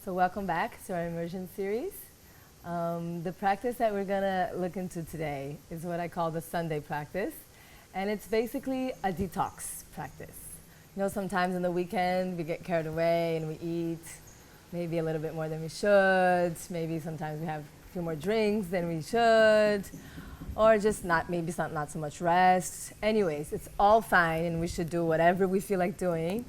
So welcome back to our immersion series. The practice that we're gonna look into today is what I call the Sunday practice. And it's basically a detox practice. You know, sometimes on the weekend we get carried away and we eat maybe a little bit more than we should. Maybe sometimes we have a few more drinks than we should. Or just maybe not so much rest. Anyways, it's all fine and we should do whatever we feel like doing.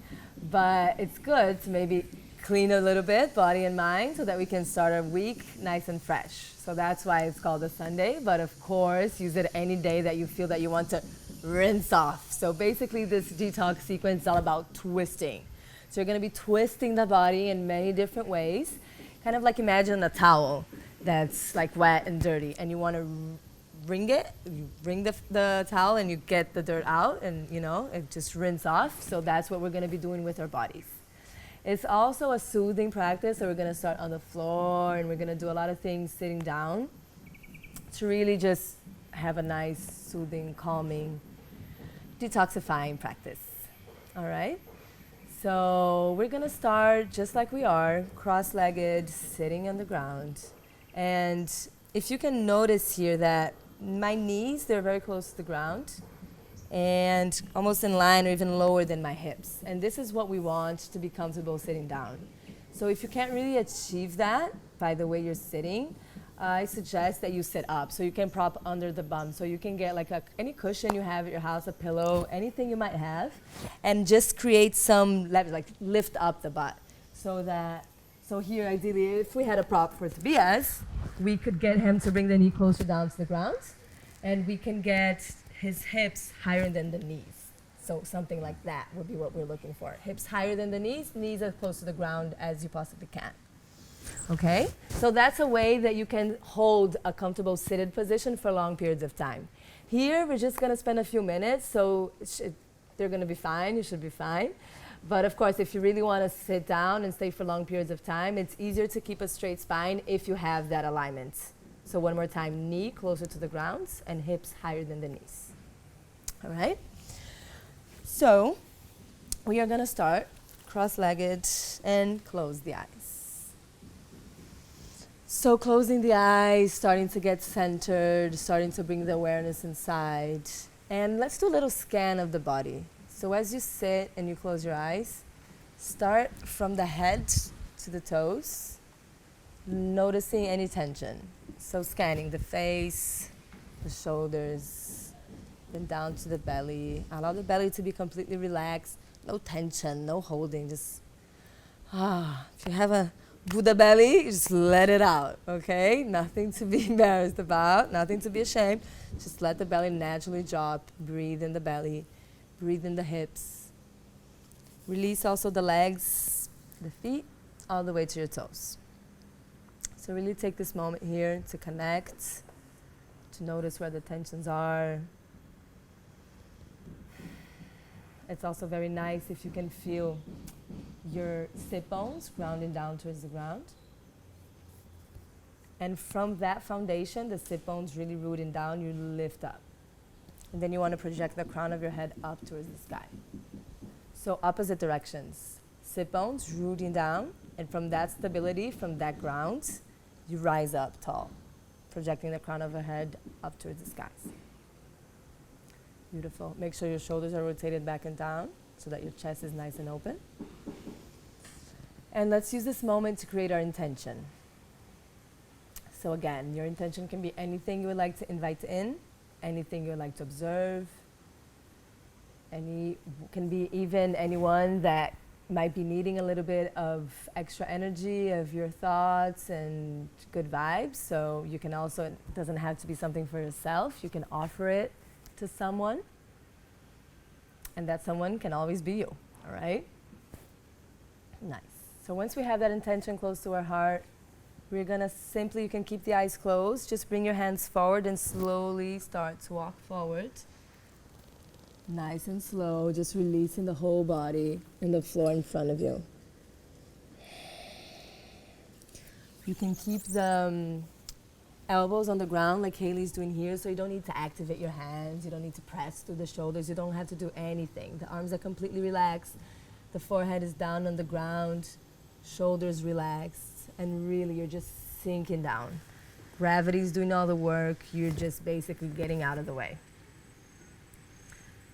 But it's good to maybe clean a little bit, body and mind, so that we can start our week nice and fresh. So that's why it's called a Sunday. But of course, use it any day that you feel that you want to rinse off. So basically this detox sequence is all about twisting. So you're gonna be twisting the body in many different ways. Kind of like imagine a towel that's like wet and dirty and you wanna wring it, you wring the towel and you get the dirt out and it just rinse off. So that's what we're gonna be doing with our bodies. It's also a soothing practice, so we're gonna start on the floor and we're gonna do a lot of things sitting down to really just have a nice, soothing, calming, detoxifying practice. All right? So we're gonna start just like we are, cross-legged, sitting on the ground. And if you can notice here that my knees, they're very close to the ground and almost in line or even lower than my hips. And this is what we want to be comfortable sitting down. So if you can't really achieve that by the way you're sitting, I suggest that you sit up. So you can prop under the bum. So you can get like any cushion you have at your house, a pillow, anything you might have, and just create some, lift up the butt. So here ideally, if we had a prop for Tobias, we could get him to bring the knee closer down to the ground, and we can get his hips higher than the knees. So something like that would be what we're looking for. Hips higher than the knees, knees as close to the ground as you possibly can. Okay? So that's a way that you can hold a comfortable seated position for long periods of time. Here, we're just gonna spend a few minutes, so they're gonna be fine, you should be fine. But of course, if you really wanna sit down and stay for long periods of time, it's easier to keep a straight spine if you have that alignment. So one more time, knee closer to the ground and hips higher than the knees. All right? So we are gonna start cross-legged and close the eyes. So closing the eyes, starting to get centered, starting to bring the awareness inside. And let's do a little scan of the body. So as you sit and you close your eyes, start from the head to the toes, noticing any tension. So scanning the face, the shoulders, then down to the belly. Allow the belly to be completely relaxed. No tension, no holding, just, if you have a Buddha belly, just let it out, okay? Nothing to be embarrassed about, nothing to be ashamed. Just let the belly naturally drop. Breathe in the belly, breathe in the hips. Release also the legs, the feet, all the way to your toes. So really take this moment here to connect, to notice where the tensions are. It's also very nice if you can feel your sit bones grounding down towards the ground. And from that foundation, the sit bones really rooting down, you lift up. And then you want to project the crown of your head up towards the sky. So opposite directions. Sit bones rooting down, and from that stability, from that ground, you rise up tall, projecting the crown of your head up towards the skies. Beautiful. Make sure your shoulders are rotated back and down so that your chest is nice and open. And let's use this moment to create our intention. So again, your intention can be anything you would like to invite in, anything you would like to observe, can be even anyone that might be needing a little bit of extra energy of your thoughts and good vibes. So you can also, it doesn't have to be something for yourself, you can offer it to someone, and that someone can always be you, all right? Nice. So once we have that intention close to our heart, we're gonna simply, you can keep the eyes closed, just bring your hands forward and slowly start to walk forward. Nice and slow, just releasing the whole body and the floor in front of you. You can keep the elbows on the ground like Haley's doing here, so you don't need to activate your hands, you don't need to press through the shoulders, you don't have to do anything. The arms are completely relaxed, the forehead is down on the ground, shoulders relaxed, and really you're just sinking down. Gravity's doing all the work, you're just basically getting out of the way.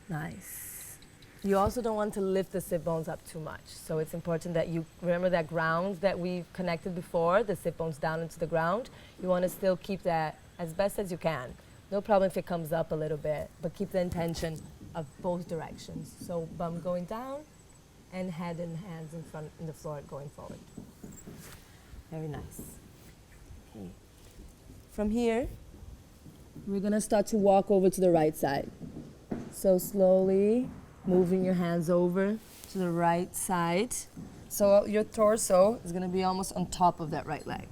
Nice. You also don't want to lift the sit bones up too much, so it's important that you remember that ground that we connected before, the sit bones down into the ground. You want to still keep that as best as you can. No problem if it comes up a little bit, but keep the intention of both directions. So bum going down and head and hands in front in the floor going forward. Very nice. Okay. From here, we're gonna start to walk over to the right side. So slowly moving your hands over to the right side. So your torso is gonna be almost on top of that right leg.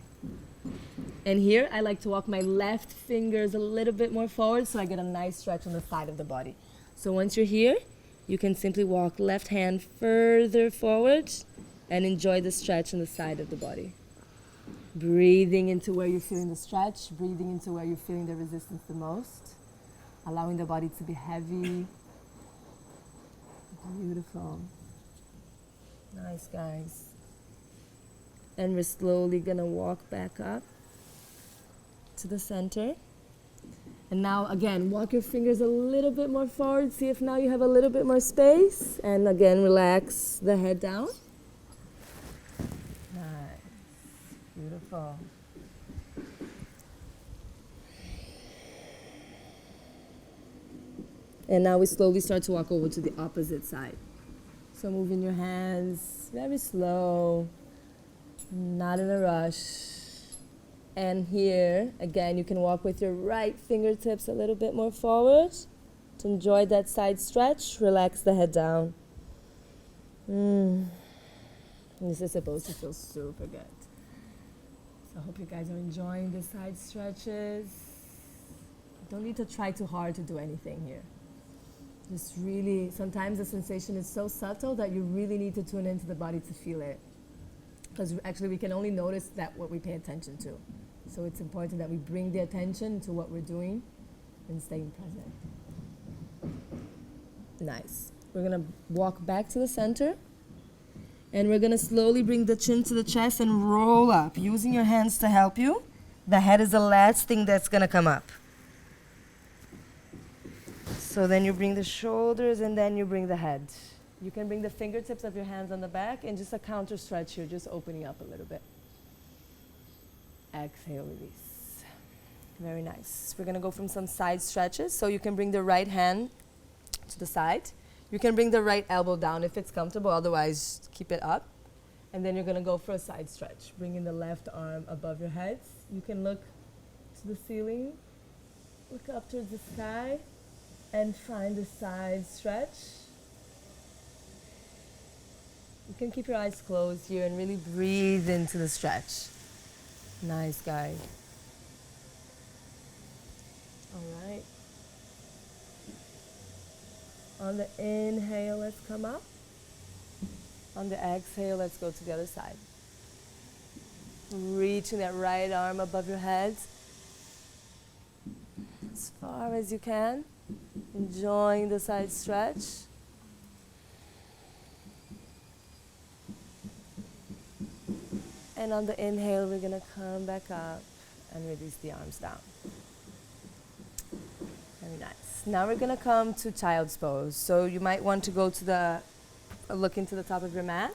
And here, I like to walk my left fingers a little bit more forward so I get a nice stretch on the side of the body. So once you're here, you can simply walk left hand further forward and enjoy the stretch on the side of the body. Breathing into where you're feeling the stretch, breathing into where you're feeling the resistance the most, allowing the body to be heavy. Beautiful. Nice, guys. And we're slowly gonna walk back up to the center. And now again, walk your fingers a little bit more forward. See if now you have a little bit more space. And again, relax the head down. Nice. Beautiful. And now we slowly start to walk over to the opposite side. So moving your hands very slow, not in a rush. And here, again, you can walk with your right fingertips a little bit more forward to enjoy that side stretch. Relax the head down. This is supposed to feel super good. So I hope you guys are enjoying the side stretches. Don't need to try too hard to do anything here. Just really, sometimes the sensation is so subtle that you really need to tune into the body to feel it. Because actually we can only notice that what we pay attention to. So it's important that we bring the attention to what we're doing and staying present. Nice. We're gonna walk back to the center and we're gonna slowly bring the chin to the chest and roll up, using your hands to help you. The head is the last thing that's gonna come up. So then you bring the shoulders and then you bring the head. You can bring the fingertips of your hands on the back and just a counter stretch here, just opening up a little bit. Exhale, release. Very nice. We're gonna go from some side stretches. So you can bring the right hand to the side. You can bring the right elbow down if it's comfortable, otherwise keep it up. And then you're gonna go for a side stretch. Bringing the left arm above your heads. You can look to the ceiling, look up towards the sky, and find a side stretch. You can keep your eyes closed here and really breathe into the stretch. Nice, guys. All right. On the inhale, let's come up. On the exhale, let's go to the other side. Reaching that right arm above your head as far as you can. Enjoying the side stretch. And on the inhale, we're gonna come back up and release the arms down. Very nice. Now we're gonna come to child's pose. So you might want to go to the, look into the top of your mat.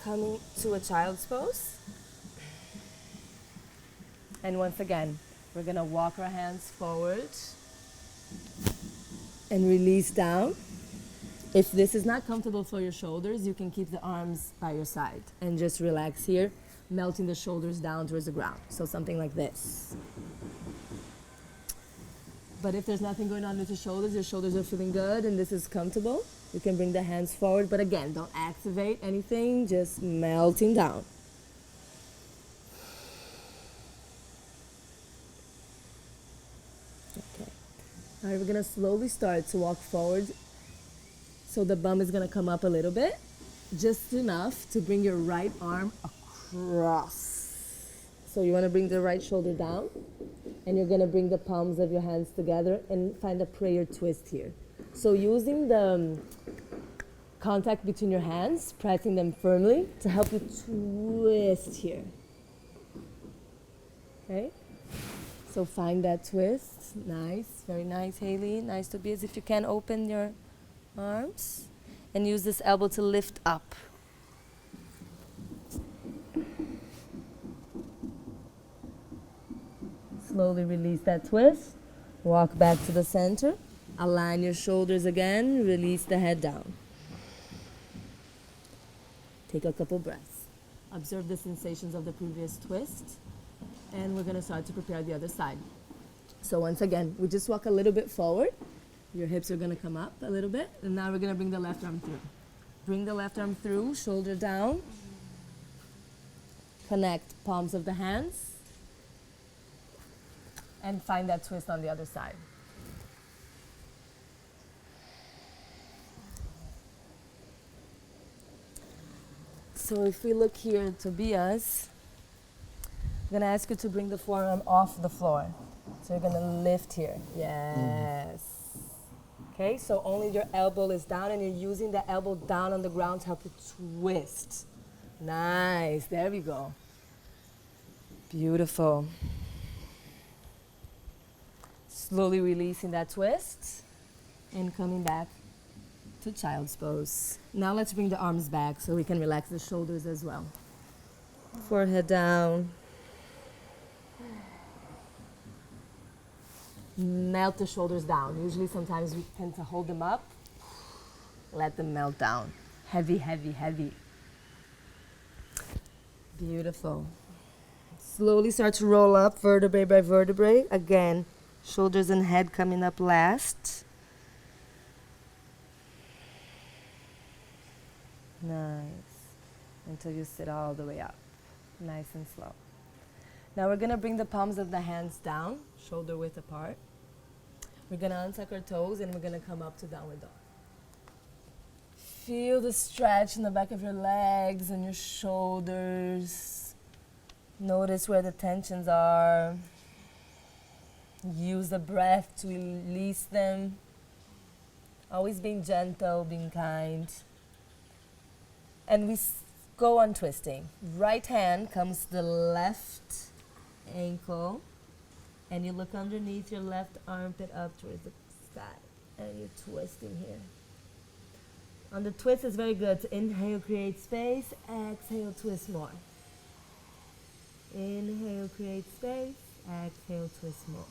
Coming to a child's pose. And once again, we're gonna walk our hands forward and release down. If this is not comfortable for your shoulders, you can keep the arms by your side and just relax here, melting the shoulders down towards the ground. So something like this. But if there's nothing going on with your shoulders are feeling good and this is comfortable, you can bring the hands forward. But again, don't activate anything, just melting down. Okay. All right, we're gonna slowly start to walk forward. So the bum is gonna come up a little bit, just enough to bring your right arm across. So you wanna bring the right shoulder down, and you're gonna bring the palms of your hands together and find a prayer twist here. So using the contact between your hands, pressing them firmly to help you twist here. Okay? So find that twist. Nice, very nice, Haley. Nice, Tobias. If you can, open your arms and use this elbow to lift up. Slowly release that twist. Walk back to the center. Align your shoulders again. Release the head down. Take a couple breaths. Observe the sensations of the previous twist. And we're going to start to prepare the other side. So once again, we just walk a little bit forward. Your hips are going to come up a little bit. And now we're going to bring the left arm through. Bring the left arm through, shoulder down. Connect palms of the hands. And find that twist on the other side. So if we look here, Tobias, I'm going to ask you to bring the forearm off the floor. So you're going to lift here. Yes. Okay, so only your elbow is down and you're using the elbow down on the ground to help you twist. Nice, there we go. Beautiful. Slowly releasing that twist and coming back to child's pose. Now let's bring the arms back so we can relax the shoulders as well. Forehead down. Melt the shoulders down. Usually sometimes we tend to hold them up. Let them melt down. Heavy, heavy, heavy. Beautiful. Slowly start to roll up vertebrae by vertebrae. Again, shoulders and head coming up last. Nice. Until you sit all the way up. Nice and slow. Now we're going to bring the palms of the hands down, shoulder width apart. We're going to untuck our toes and we're going to come up to downward dog. Feel the stretch in the back of your legs and your shoulders. Notice where the tensions are. Use the breath to release them. Always being gentle, being kind. And we go on twisting. Right hand comes to the left ankle. And you look underneath your left armpit up towards the sky. And you're twisting here. On the twist, it's very good to inhale, create space. Exhale, twist more. Inhale, create space. Exhale, twist more.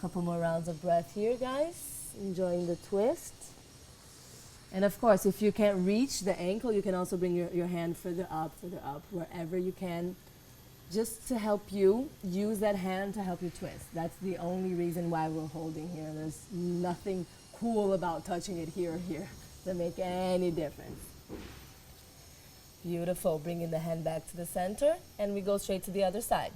Couple more rounds of breath here, guys. Enjoying the twist. And of course, if you can't reach the ankle, you can also bring your hand further up, wherever you can, just to help you use that hand to help you twist. That's the only reason why we're holding here. There's nothing cool about touching it here or here to make any difference. Beautiful. Bringing the hand back to the center, and we go straight to the other side.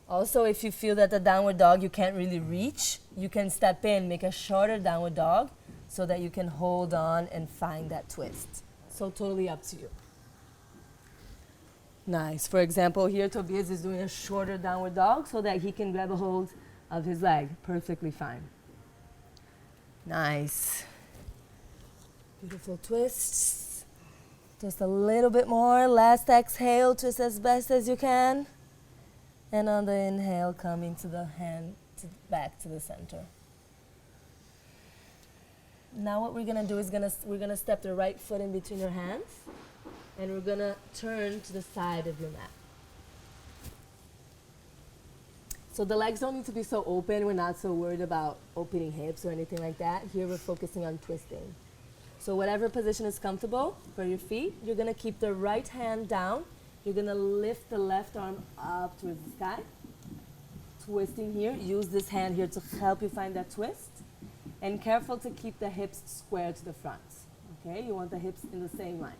Also, if you feel that the downward dog you can't really reach, you can step in, make a shorter downward dog so that you can hold on and find that twist. So totally up to you. Nice. For example, here Tobias is doing a shorter downward dog so that he can grab a hold of his leg. Perfectly fine. Nice. Beautiful twists. Just a little bit more. Last exhale, twist as best as you can. And on the inhale, coming to the hand back to the center. Now what we're gonna do is we're gonna step the right foot in between your hands, and we're gonna turn to the side of your mat. So the legs don't need to be so open. We're not so worried about opening hips or anything like that. Here we're focusing on twisting. So whatever position is comfortable for your feet, you're gonna keep the right hand down. You're gonna lift the left arm up towards the sky. Twisting here. Use this hand here to help you find that twist. And careful to keep the hips square to the front. Okay, you want the hips in the same line.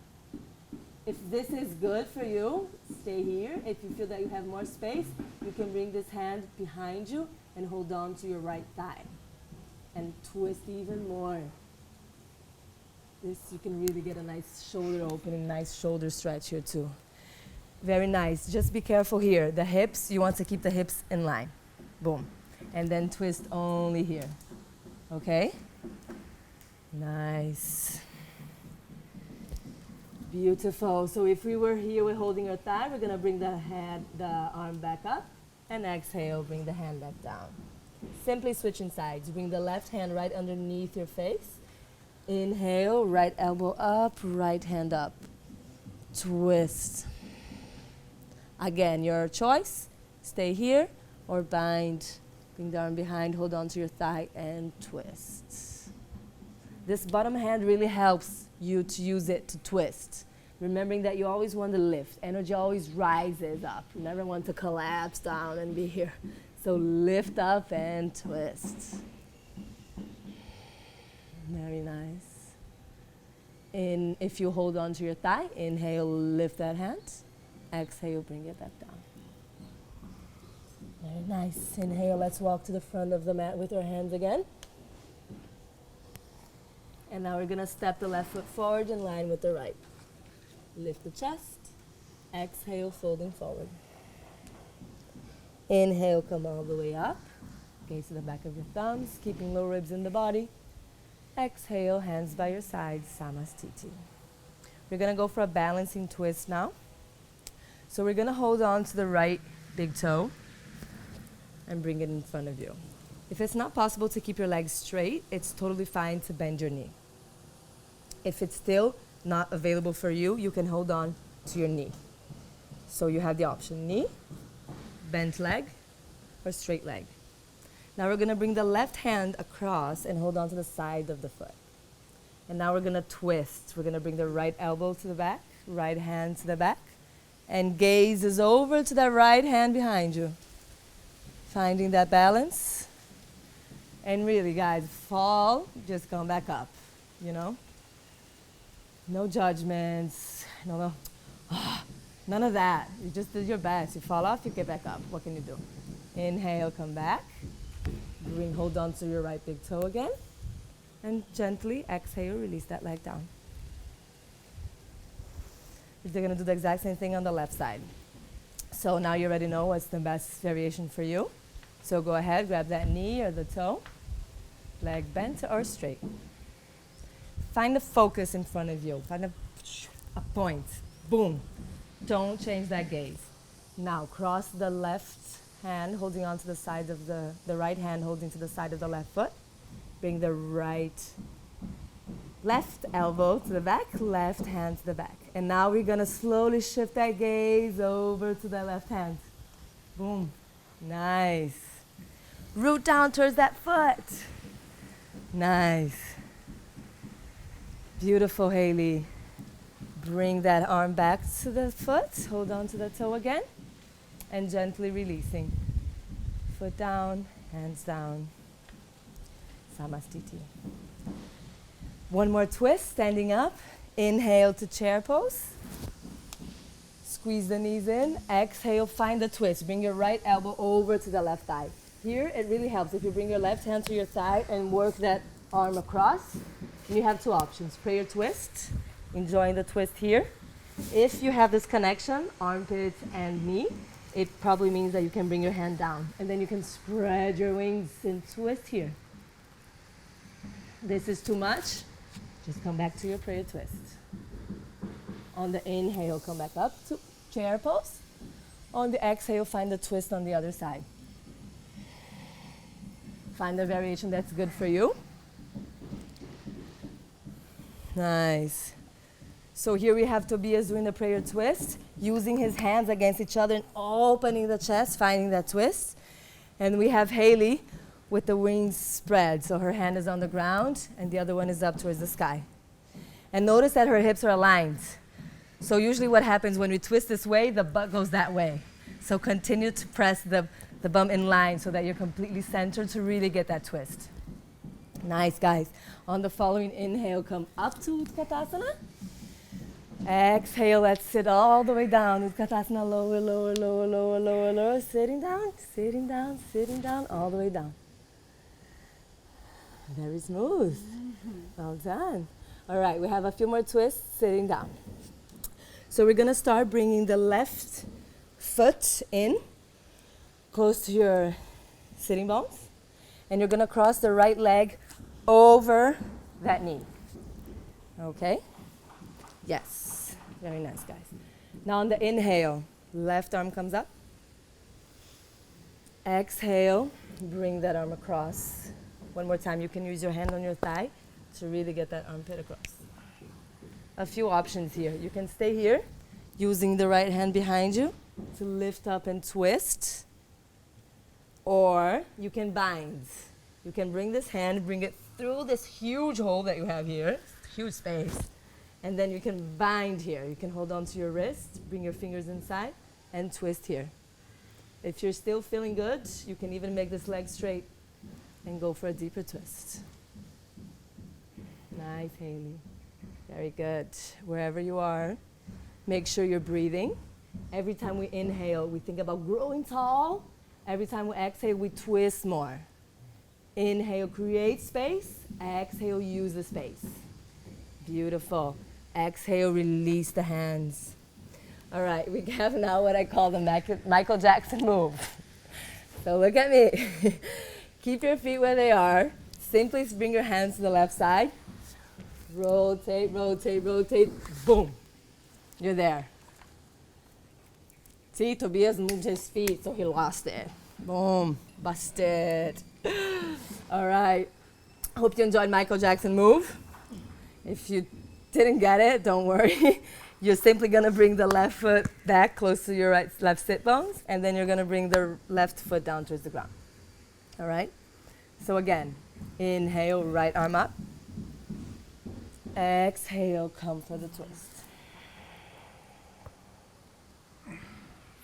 If this is good for you, stay here. If you feel that you have more space, you can bring this hand behind you and hold on to your right thigh. And twist even more. This, you can really get a nice shoulder opening, nice shoulder stretch here too. Very nice. Just be careful here. The hips, you want to keep the hips in line. Boom. And then twist only here. Okay? Nice. Beautiful. So if we were here, we're holding our thigh, we're gonna bring the arm back up, and exhale, bring the hand back down. Simply switching sides. Bring the left hand right underneath your face. Inhale, right elbow up, right hand up. Twist. Again, your choice. Stay here or bind. Bring the arm behind, hold on to your thigh, and twist. This bottom hand really helps you to use it to twist. Remembering that you always want to lift. Energy always rises up. You never want to collapse down and be here. So lift up and twist. Very nice. If you hold on to your thigh, inhale, lift that hand. Exhale, bring it back down. Very nice. Inhale, let's walk to the front of the mat with our hands again. And now we're gonna step the left foot forward in line with the right. Lift the chest. Exhale, folding forward. Inhale, come all the way up. Gaze to the back of your thumbs, keeping low ribs in the body. Exhale, hands by your sides, Samastiti. We're gonna go for a balancing twist now. So we're gonna hold on to the right big toe and bring it in front of you. If it's not possible to keep your legs straight, it's totally fine to bend your knee. If it's still not available for you, you can hold on to your knee. So you have the option, knee, bent leg, or straight leg. Now we're gonna bring the left hand across and hold on to the side of the foot. And now we're gonna twist. We're gonna bring the right elbow to the back, right hand to the back, and gaze is over to that right hand behind you. Finding that balance. And really, guys, fall, just come back up, you know? No judgments, none of that. You just did your best. You fall off, you get back up. What can you do? Inhale, come back. Hold on to your right big toe again. And gently exhale, release that leg down. They're gonna do the exact same thing on the left side. So now you already know what's the best variation for you. So go ahead, grab that knee or the toe, leg bent or straight. Find the focus in front of you. Find a point. Boom. Don't change that gaze. Now cross the left hand holding onto the side of the right hand holding to the side of the left foot. Bring the left elbow to the back, left hand to the back. And now we're gonna slowly shift that gaze over to the left hand. Boom. Nice. Root down towards that foot. Nice. Beautiful, Haley. Bring that arm back to the foot. Hold on to the toe again. And gently releasing. Foot down, hands down. Samastiti. One more twist, standing up. Inhale to chair pose. Squeeze the knees in. Exhale, find the twist. Bring your right elbow over to the left thigh. Here, it really helps if you bring your left hand to your thigh and work that arm across. You have two options, prayer twist, enjoying the twist here. If you have this connection, armpit and knee, it probably means that you can bring your hand down and then you can spread your wings and twist here. This is too much, just come back to your prayer twist. On the inhale, come back up to chair pose. On the exhale, find the twist on the other side. Find the variation that's good for you. Nice. So here we have Tobias doing the prayer twist, using his hands against each other and opening the chest, finding that twist. And we have Haley with the wings spread. So her hand is on the ground and the other one is up towards the sky. And notice that her hips are aligned. So usually what happens when we twist this way, the butt goes that way. So continue to press the bum in line so that you're completely centered to really get that twist. Nice, guys. On the following inhale, come up to Utkatasana. Exhale, let's sit all the way down. Utkatasana, lower, lower, lower, lower, lower, lower. Sitting down, sitting down, sitting down, all the way down. Very smooth. Well done. All right, we have a few more twists, sitting down. So we're gonna start bringing the left foot in, close to your sitting bones. And you're gonna cross the right leg over that knee. Okay? Yes. Very nice, guys. Now on the inhale, left arm comes up. Exhale, bring that arm across. One more time, you can use your hand on your thigh to really get that armpit across. A few options here. You can stay here, using the right hand behind you to lift up and twist. Or you can bind. You can bring this hand, bring it through this huge hole that you have here, huge space. And then you can bind here. You can hold on to your wrist, bring your fingers inside, and twist here. If you're still feeling good, you can even make this leg straight and go for a deeper twist. Nice, Haley. Very good. Wherever you are, make sure you're breathing. Every time we inhale, we think about growing tall. Every time we exhale, we twist more. Inhale, create space. Exhale, use the space. Beautiful. Exhale, release the hands. All right, we have now what I call the Michael Jackson move. So look at me. Keep your feet where they are. Simply bring your hands to the left side. Rotate, rotate, rotate. Boom. You're there. See, Tobias moved his feet, so he lost it. Boom. Busted. All right. Hope you enjoyed Michael Jackson move. If you didn't get it, don't worry. You're simply going to bring the left foot back close to your left sit bones, and then you're going to bring the left foot down towards the ground. All right? So again, inhale, right arm up. Exhale, come for the twist.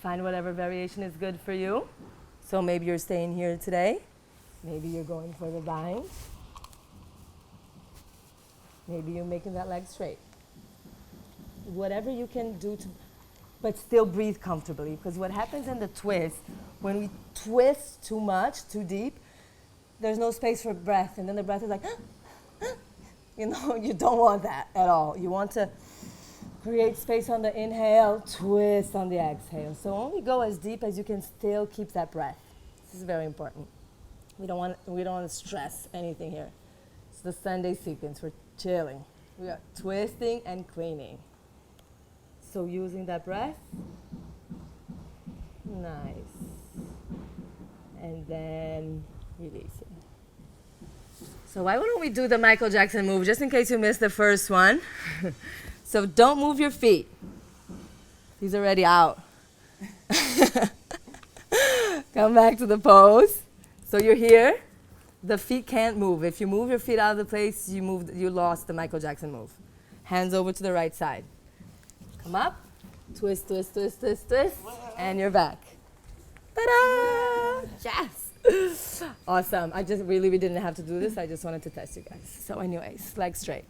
Find whatever variation is good for you. So maybe you're staying here today. Maybe you're going for the bind. Maybe you're making that leg straight. Whatever you can do to, but still breathe comfortably. Because what happens in the twist, when we twist too much, too deep, there's no space for breath. And then the breath is like, you know, you don't want that at all. You want to create space on the inhale, twist on the exhale. So only go as deep as you can still keep that breath. This is very important. We don't want to stress anything here. It's the Sunday sequence. We're chilling. We are twisting and cleaning. So using that breath. Nice. And then releasing. So why don't we do the Michael Jackson move, just in case you missed the first one. So don't move your feet. He's already out. Come back to the pose. So you're here. The feet can't move. If you move your feet out of the place, you lost the Michael Jackson move. Hands over to the right side. Come up. Twist, twist, twist, twist, twist. And you're back. Ta-da! Yes! Awesome. We didn't have to do this. I just wanted to test you guys. So anyways, legs straight.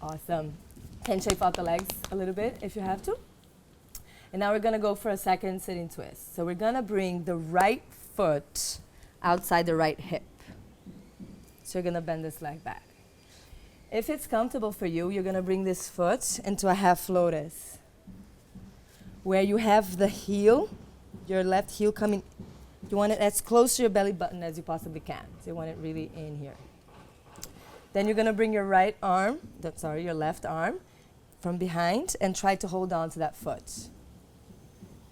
Awesome. Can shape out the legs a little bit if you have to. And now we're going to go for a second sitting twist. So we're going to bring the right foot outside the right hip. So you're going to bend this leg back. If it's comfortable for you, you're going to bring this foot into a half lotus, where you have the heel, your left heel coming. You want it as close to your belly button as you possibly can. So you want it really in here. Then you're going to bring your left arm from behind and try to hold on to that foot.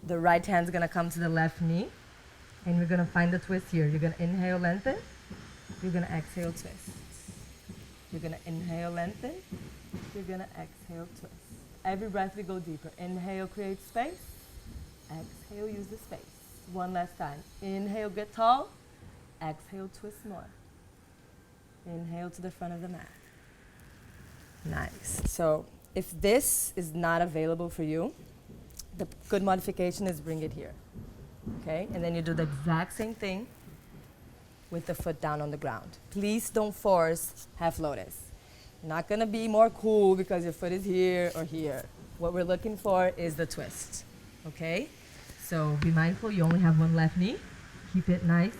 The right hand's going to come to the left knee, and we're going to find the twist here. You're going to inhale, lengthen. You're going to exhale, twist. You're going to inhale, lengthen. You're going to exhale, twist. Every breath we go deeper. Inhale, create space. Exhale, use the space. One last time. Inhale, get tall. Exhale, twist more. Inhale to the front of the mat. Nice. So if this is not available for you, the good modification is bring it here. Okay? And then you do the exact same thing with the foot down on the ground. Please don't force half lotus. Not going to be more cool because your foot is here or here. What we're looking for is the twist. Okay? So be mindful, you only have one left knee. Keep it nice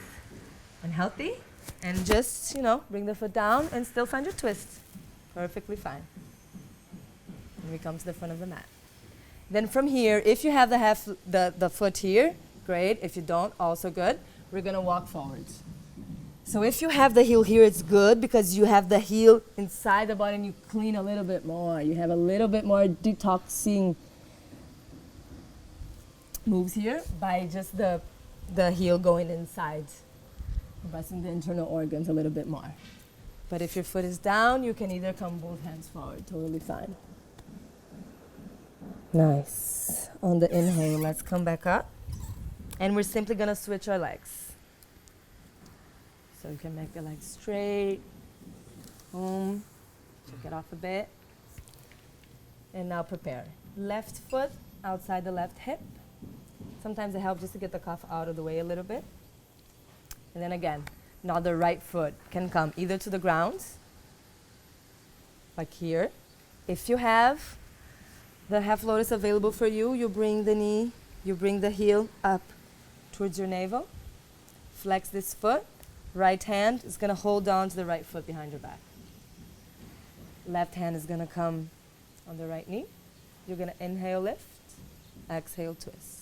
and healthy. And just, bring the foot down and still find your twist. Perfectly fine. And we come to the front of the mat. Then from here, if you have the foot here, great. If you don't, also good. We're going to walk forwards. So if you have the heel here, it's good because you have the heel inside the body and you clean a little bit more. You have a little bit more detoxing moves here by just the heel going inside, pressing the internal organs a little bit more. But if your foot is down, you can either come both hands forward, totally fine. Nice. On the inhale, let's come back up. And we're simply gonna switch our legs. So you can make the legs straight. Boom. Check it off a bit. And now prepare. Left foot outside the left hip. Sometimes it helps just to get the cuff out of the way a little bit. And then again, now the right foot can come either to the ground, like here. If you have the half lotus available for you, you bring the knee, you bring the heel up towards your navel. Flex this foot. Right hand is going to hold on to the right foot behind your back. Left hand is going to come on the right knee. You're going to inhale, lift. Exhale, twist.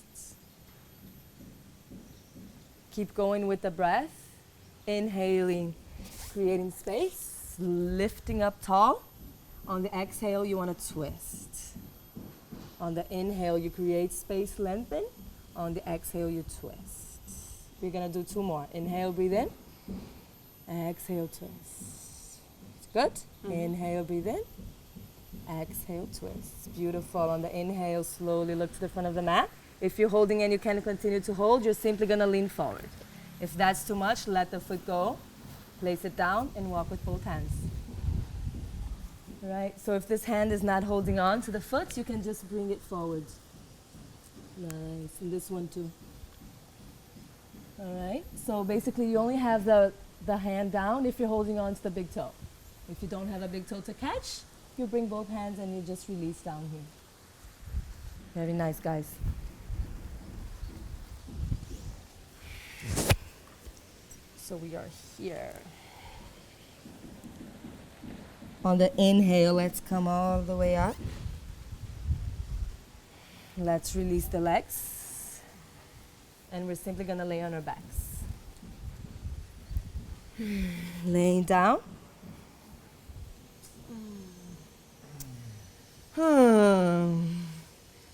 Keep going with the breath. Inhaling, creating space. Lifting up tall. On the exhale, you want to twist. On the inhale, you create space, lengthen. On the exhale, you twist. We're going to do 2 more. Inhale, breathe in. Exhale, twist. It's good. Inhale, breathe in. Exhale, twist. Beautiful. On the inhale, slowly look to the front of the mat. If you're holding and you can continue to hold, you're simply going to lean forward. If that's too much, let the foot go. Place it down and walk with both hands. All right? So if this hand is not holding on to the foot, you can just bring it forward. Nice. And this one too. All right, so basically you only have the hand down if you're holding on to the big toe. If you don't have a big toe to catch, you bring both hands and you just release down here. Very nice, guys. So we are here. On the inhale, let's come all the way up. Let's release the legs. And we're simply going to lay on our backs. Laying down.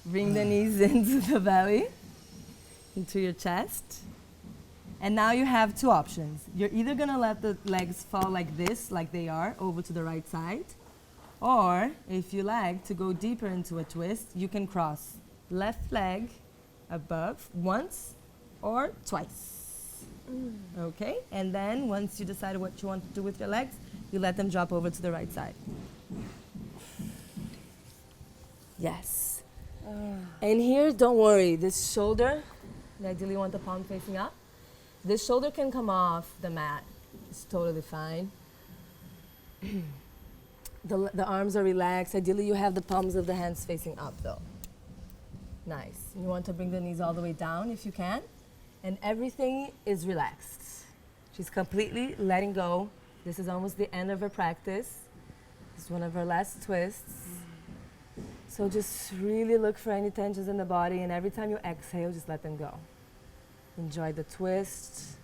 Bring the knees into the belly, into your chest. And now you have 2 options. You're either going to let the legs fall like this, like they are, over to the right side. Or, if you like to go deeper into a twist, you can cross left leg above once or twice. Okay? And then once you decide what you want to do with your legs, you let them drop over to the right side. Yes. And here, don't worry, this shoulder, ideally you want the palm facing up. This shoulder can come off the mat. It's totally fine. The arms are relaxed. Ideally you have the palms of the hands facing up though. Nice. You want to bring the knees all the way down if you can. And everything is relaxed. She's completely letting go. This is almost the end of her practice. This is one of her last twists. So just really look for any tensions in the body, and every time you exhale, just let them go. Enjoy the twist.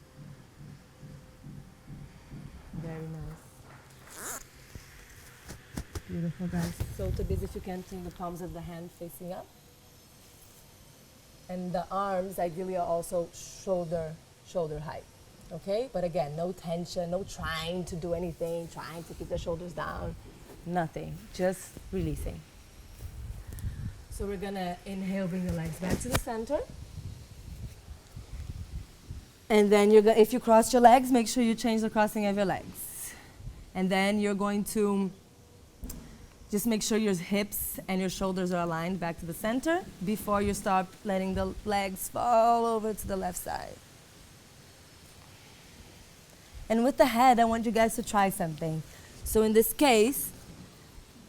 Very nice. Beautiful, guys. So to busy if you can, bring the palms of the hand facing up. And the arms ideally are also shoulder height, okay? But again, no tension, no trying to do anything, trying to keep the shoulders down, nothing, just releasing. So we're gonna inhale, bring the legs back to the center. And then if you cross your legs, make sure you change the crossing of your legs. And then you're going to just make sure your hips and your shoulders are aligned back to the center before you start letting the legs fall over to the left side. And with the head, I want you guys to try something. So in this case,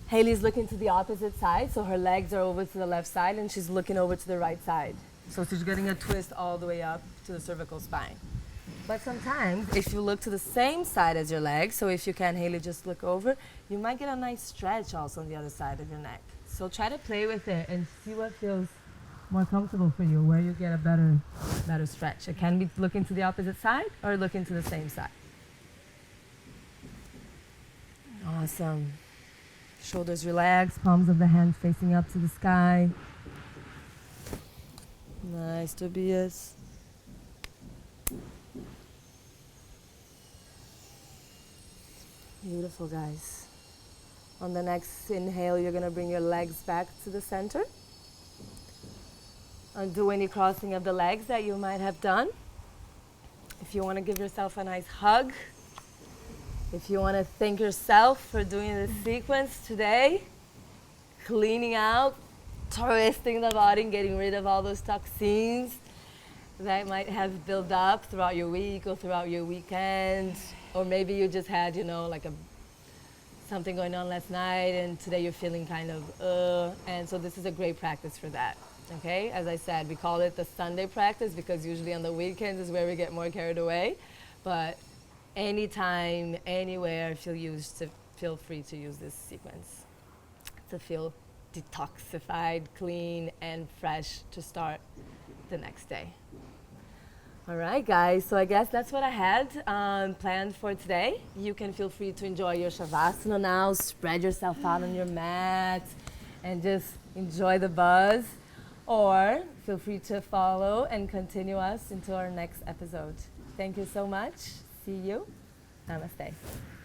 Haley's looking to the opposite side, so her legs are over to the left side and she's looking over to the right side. So she's getting a twist all the way up to the cervical spine. But sometimes, if you look to the same side as your legs, so if you can, Haley, just look over, you might get a nice stretch also on the other side of your neck. So try to play with it and see what feels more comfortable for you, where you get a better stretch. It can be looking to the opposite side or looking to the same side. Awesome. Shoulders relaxed, palms of the hands facing up to the sky. Nice, Tobias. Beautiful, guys. On the next inhale, you're going to bring your legs back to the center. Undo any crossing of the legs that you might have done. If you want to give yourself a nice hug, if you want to thank yourself for doing this sequence today, cleaning out, twisting the body, and getting rid of all those toxins that might have built up throughout your week or throughout your weekend, or maybe you just had, like something going on last night, and today you're feeling kind of, and so this is a great practice for that. Okay, as I said, we call it the Sunday practice because usually on the weekends is where we get more carried away. But anytime, anywhere, feel free to use this sequence to feel detoxified, clean, and fresh to start the next day. All right, guys, so I guess that's what I had planned for today. You can feel free to enjoy your Shavasana now, spread yourself out on your mat, and just enjoy the buzz. Or feel free to follow and continue us into our next episode. Thank you so much. See you. Namaste.